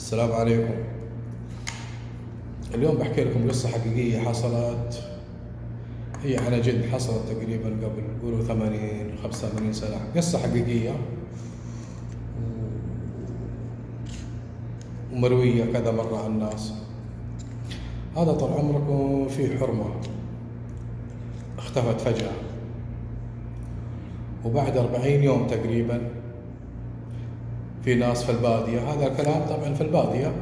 السلام عليكم. اليوم بحكي لكم قصة حقيقية حصلت، هي على جد، حصلت تقريبا قبل قولوا 85 سنة. قصة حقيقية ومروية كذا مرة على الناس. هذا طال عمركم في حرمة اختفت فجأة، وبعد 40 يوم تقريبا في ناس في البادية، هذا الكلام طبعا في البادية،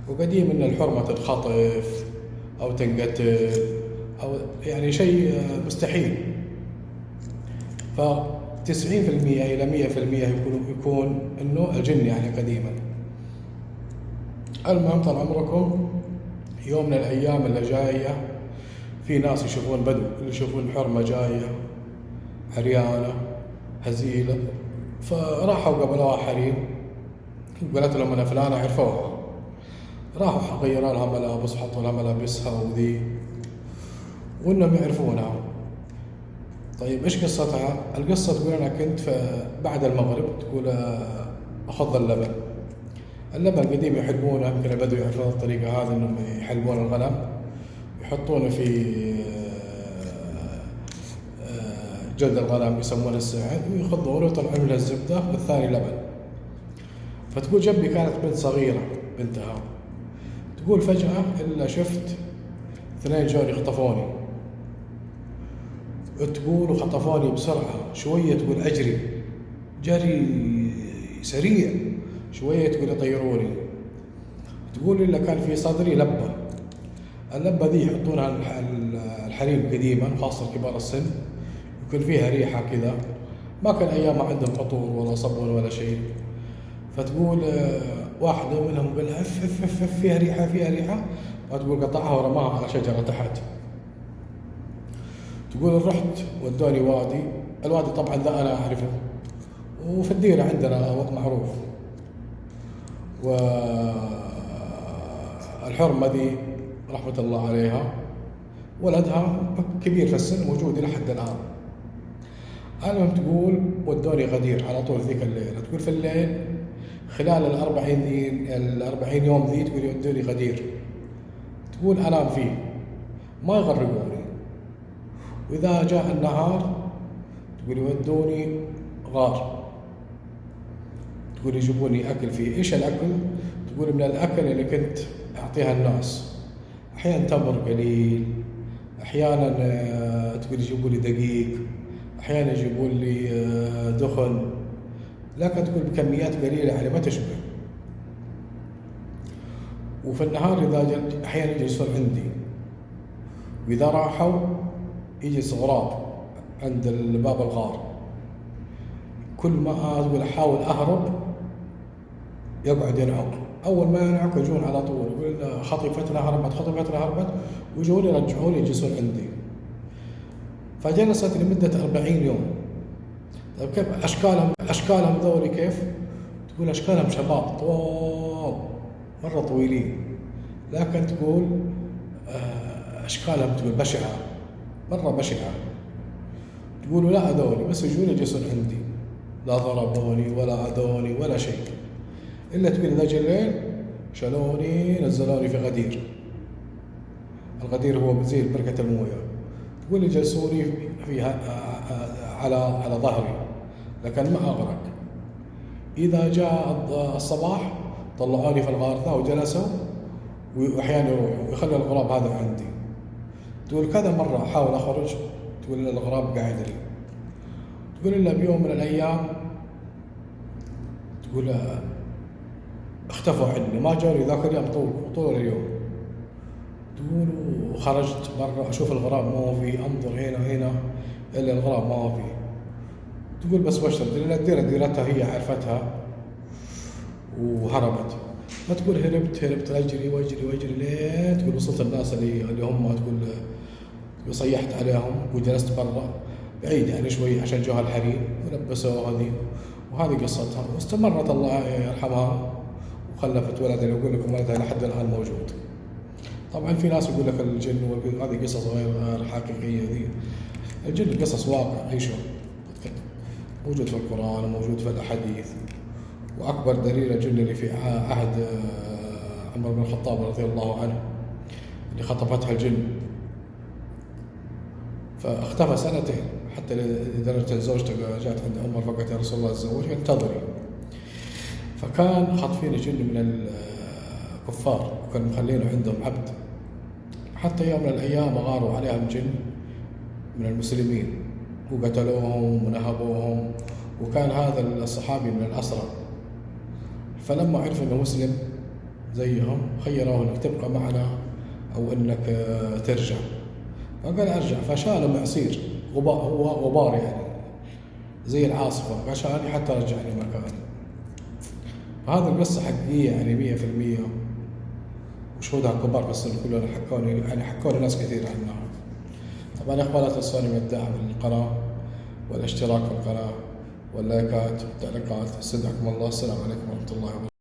وقديم ان الحرمة تنخطف او تنقتل او يعني شيء مستحيل. ف 90% الى 100% يكون انه الجن يعني قديما. المهم طال عمركم، يوم من الايام اللي جاية في ناس يشوفون بدو، اللي يشوفون حرمة جاية عريانة هزيلة، فراحوا قبلوها حريم وقالت لهم انا فلانة، عرفوها، راحوا غيروا لها ملابس وحطوا لها ملابسها وذي، وانهم يعرفونها. طيب ايش قصتها؟ القصة تقول انا كنت بعد المغرب، تقول اخذ اللبن قديم يحلبونه، يمكن البدو يعرفون الطريقة هذه، انهم يحلبون الغنم، يحطونه في جلد الغنم يسمونه الساعد، ويخضونه ويطلعون لها الزبدة والثاني لبن. فتقول جنبي كانت بنت صغيرة بنتها، تقول فجأة إلا شفت اثنين جوني يخطفوني، تقول وخطفوني بسرعة شوية، تقول أجري جري سريع شوية، تقول يطيروني، تقول إلا كان في صدري لبة، اللبة ذي يحطونها الحريم قديما خاصة كبار السن، يكون فيها ريحة كذا، ما كان أيام عندهم عطور ولا صبون ولا شيء. فتقول واحدة منهم قال اف اف اف فيها ريحة فيها ريحة، فتقول قطعها ورماها على شجرة تحت. تقول رحت ودوني وادي، الوادي طبعا ذا أنا أعرفه، وفي الديرة عندنا معروف، والحرمة ذي رحمة الله عليها ولدها كبير في السن موجود لحد الآن. المهم تقول ودوني غدير على طول ذيك الليلة، تقول في الليل خلال ال40 يوم ذي، تقول يودوني غدير، تقول أنام فيه ما يغرقوني، وإذا جاء النهار تقول يودوني غار، تقول يجيبوني أكل فيه. إيش الأكل؟ تقول من الأكل اللي كنت أعطيها الناس، أحيانا تمر قليل، أحيانا تقول يجيبوا لي دقيق، أحيانا يجيبون لي دخن، لكن تقول بكميات قليلة يعني ما تشبه. وفي النهار إذا أحيانا يجلسون عندي، وإذا راحوا يجلس غراب عند باب الغار، كل ما أقول أحاول أهرب يقعد ينعق، أول ما ينعق يجون على طول، يقول خطيفتنا هربت خطيفتنا هربت، ويجون يرجعون يجلسون عندي. فجلست لمدة 40 يوم. طيب كيف أشكالهم ذولي كيف؟ تقول أشكالهم شباب طوال مرة طويلين، لكن تقول أشكالهم تقول بشعة مرة بشعة. تقولوا لا أذوني، بس يجون يجلسون عندي، لا ضربوني ولا أذوني ولا شيء، إلا تقول إذا جاء الليل شالوني نزلوني في غدير. الغدير هو زي بركة الموية، تقول يجلسوني فيها على ظهري لكن ما أغرق. إذا جاء الصباح طلعوني في الغار ذا وجلسوا، وأحيانا يروحوا ويخلوا الغراب هذا عندي. تقول كذا مرة أحاول أخرج، تقول الغراب قاعد لي. تقول إلا بيوم من الأيام تقول اختفوا عني، ما جوني ذاك اليوم طول اليوم. تقول وخرجت برا أشوف الغراب ما هو فيه، أنظر هنا إلا الغراب ما هو فيه. تقول بس بشرت لأن الديرة ديرتها هي عرفتها وهربت. فتقول هربت أجري لين تقول وصلت الناس اللي هم تقول صيحت عليهم وجلست برا بعيد يعني شوي عشان جوها الحريم ولبسوها هذه، وهذه قصتها. واستمرت الله يرحمها وخلفت ولدها، يقول لكم ولدها لحد الآن موجود. طبعا في ناس يقول لك الجن هذه قصص غير حقيقية، ذي الجن قصص واقع عيشوا، موجود في القرآن وموجود في الأحاديث، وأكبر دليل الجن اللي في عهد عمر بن الخطاب رضي الله عنه اللي خطفتها الجن، فاختفى سنتين، حتى لدرجة زوجته جاءت عند عمر فقالت يا رسول الله تزوجي انتظري. فكان خاطفين الجن من الكفار وكانوا مخلينه عندهم عبد، حتى يوم من الأيام غاروا عليهم جن من المسلمين وقتلوهم ونهبوهم، وكان هذا الصحابي من الأسرى، فلما عرف انه مسلم زيهم خيروه انك تبقى معنا او انك ترجع، فقال ارجع، فشال معصير هو غبار يعني زي العاصفة، فشالني حتى رجعني مكاني. فهذه القصة حقيقية يعني 100%، وشهودها كبار في السن كلنا حكوني ناس كثير عنها. طبعا يا اخوان لا تنسوني من الدعم للقناة والاشتراك في القناة واللايكات والتعليقات. استودعكم الله، السلام عليكم ورحمة الله وبركاته.